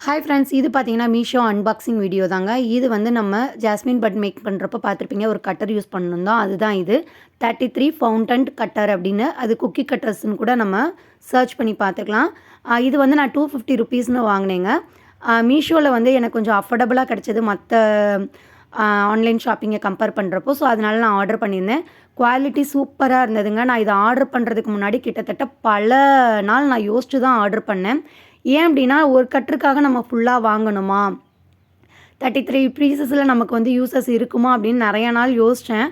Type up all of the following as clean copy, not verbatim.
Hi friends, இது பார்த்தீங்கன்னா Meesho unboxing video தாங்க. இது வந்து நம்ம ஜாஸ்மின் பட் மேக் பண்ணுறப்போ பார்த்துருப்பீங்க, ஒரு கட்டர் யூஸ் பண்ணணும். அதுதான் இது 33 ஃபவுண்டன் கட்டர் அப்படின்னு. அது குக்கி கட்டர்ஸ்ன்னு கூட நம்ம சர்ச் பண்ணி பார்த்துக்கலாம். இது வந்து நான் 250 ருபீஸ்னு வாங்கினேங்க. மீஷோவில் வந்து எனக்கு கொஞ்சம் அஃபோர்டபுளாக கிடச்சிது மற்ற ஆன்லைன் ஷாப்பிங்கை கம்பேர் பண்ணுறப்போ. ஸோ அதனால நான் ஆர்டர் பண்ணியிருந்தேன். குவாலிட்டி சூப்பராக இருந்ததுங்க. நான் இதை ஆர்டர் பண்ணுறதுக்கு முன்னாடி கிட்டத்தட்ட பல நாள் நான் யோசிச்சு தான் ஆர்டர் பண்ணேன். ஏன் அப்படின்னா, ஒரு கட்டருக்காக நம்ம ஃபுல்லாக வாங்கணுமா, 33 பீசஸில் நமக்கு வந்து யூசஸ் இருக்குமா அப்படின்னு நிறைய நாள் யோசித்தேன்.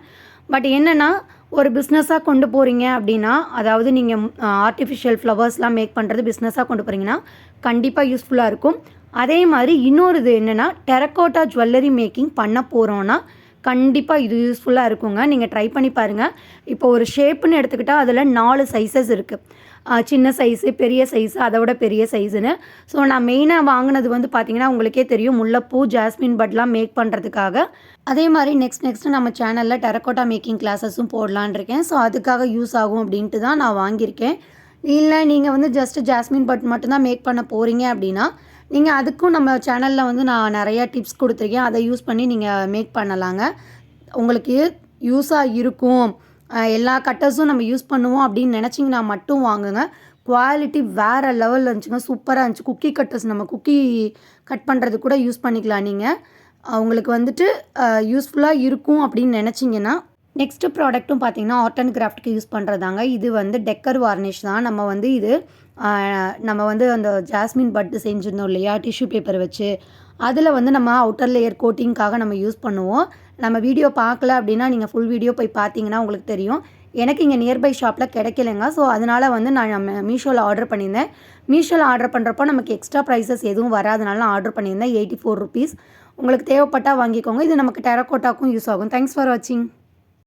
பட் என்னென்னா, ஒரு பிஸ்னஸாக கொண்டு போகிறீங்க அப்படின்னா, அதாவது நீங்கள் ஆர்டிஃபிஷியல் ஃப்ளவர்ஸ்லாம் மேக் பண்ணுறது பிஸ்னஸாக கொண்டு போகிறீங்கன்னா கண்டிப்பாக யூஸ்ஃபுல்லாக இருக்கும். அதே மாதிரி இன்னொரு இது என்னென்னா, டெரக்கோட்டா ஜுவல்லரி மேக்கிங் பண்ண போகிறோன்னா கண்டிப்பாக இது யூஸ்ஃபுல்லாக இருக்குங்க. நீங்கள் ட்ரை பண்ணி பாருங்கள். இப்போ ஒரு ஷேப்புன்னு எடுத்துக்கிட்டால் அதில் 4 சைஸஸ் இருக்குது. சின்ன சைஸு, பெரிய சைஸு, அதை விட பெரிய சைஸுன்னு. ஸோ நான் மெயினாக வாங்கினது வந்து பார்த்திங்கன்னா, உங்களுக்கே தெரியும், முல்லைப்பூ ஜாஸ்மின் பட்லாம் மேக் பண்ணுறதுக்காக. அதே மாதிரி நெக்ஸ்ட்டு நம்ம சேனலில் டெரக்கோட்டா மேக்கிங் கிளாஸஸும் போடலான் இருக்கேன். ஸோ அதுக்காக யூஸ் ஆகும் அப்படின்ட்டு தான் நான் வாங்கியிருக்கேன். இல்லை நீங்கள் வந்து ஜஸ்ட்டு ஜாஸ்மின் பட் மட்டும்தான் மேக் பண்ண போகிறீங்க அப்படின்னா, நீங்கள் அதுக்கும் நம்ம சேனலில் வந்து நான் நிறையா டிப்ஸ் கொடுத்துருக்கேன். அதை யூஸ் பண்ணி நீங்கள் மேக் பண்ணலாங்க. உங்களுக்கு யூஸாக இருக்கும், எல்லா கட்டர்ஸும் நம்ம யூஸ் பண்ணுவோம் அப்படின்னு நினச்சிங்கன்னா மட்டும் வாங்குங்க. குவாலிட்டி வேறு லெவலில் இருந்துச்சுங்க. சூப்பராக இருந்துச்சு. குக்கி கட்டர்ஸ் நம்ம குக்கி கட் பண்ணுறது கூட யூஸ் பண்ணிக்கலாம் நீங்கள். உங்களுக்கு வந்துட்டு யூஸ்ஃபுல்லாக இருக்கும் அப்படின்னு நினச்சிங்கன்னா. நெக்ஸ்ட்டு ப்ராடக்ட்டும் பார்த்திங்கன்னா, ஆர்ட் அண்ட் கிராஃப்ட்க்கு யூஸ் பண்ணுறதாங்க. இது வந்து டெக்கர் வார்னிஷ் தான். நம்ம வந்து அந்த ஜாஸ்மின் பட்டு செஞ்சுருந்தோம் இல்லையா, டிஷ்யூ பேப்பர் வச்சு, அதில் வந்து நம்ம அவுட்டர் லேயர் கோட்டிங்காக நம்ம யூஸ் பண்ணுவோம். நம்ம வீடியோ பார்க்கல அப்படின்னா நீங்கள் ஃபுல் வீடியோ போய் பார்த்தீங்கன்னா உங்களுக்கு தெரியும். எனக்கு இங்கே நியர்பை ஷாப்பில் கிடைக்கலைங்க. ஸோ அதனால் வந்து நான் மீஷோவில் ஆர்டர் பண்ணியிருந்தேன். மீஷோவில் ஆர்டர் பண்ணுறப்போ நமக்கு எக்ஸ்ட்ரா ப்ரைஸஸ் எதுவும் வராதனால நான் ஆர்டர் பண்ணியிருந்தேன். 84 ருபீஸ். உங்களுக்கு தேவைப்பட்டால் வாங்கிக்கோங்க. இது நமக்கு டெரக்கோட்டாக்கும் யூஸ் ஆகும். தேங்க்ஸ் ஃபார் வாட்சிங்.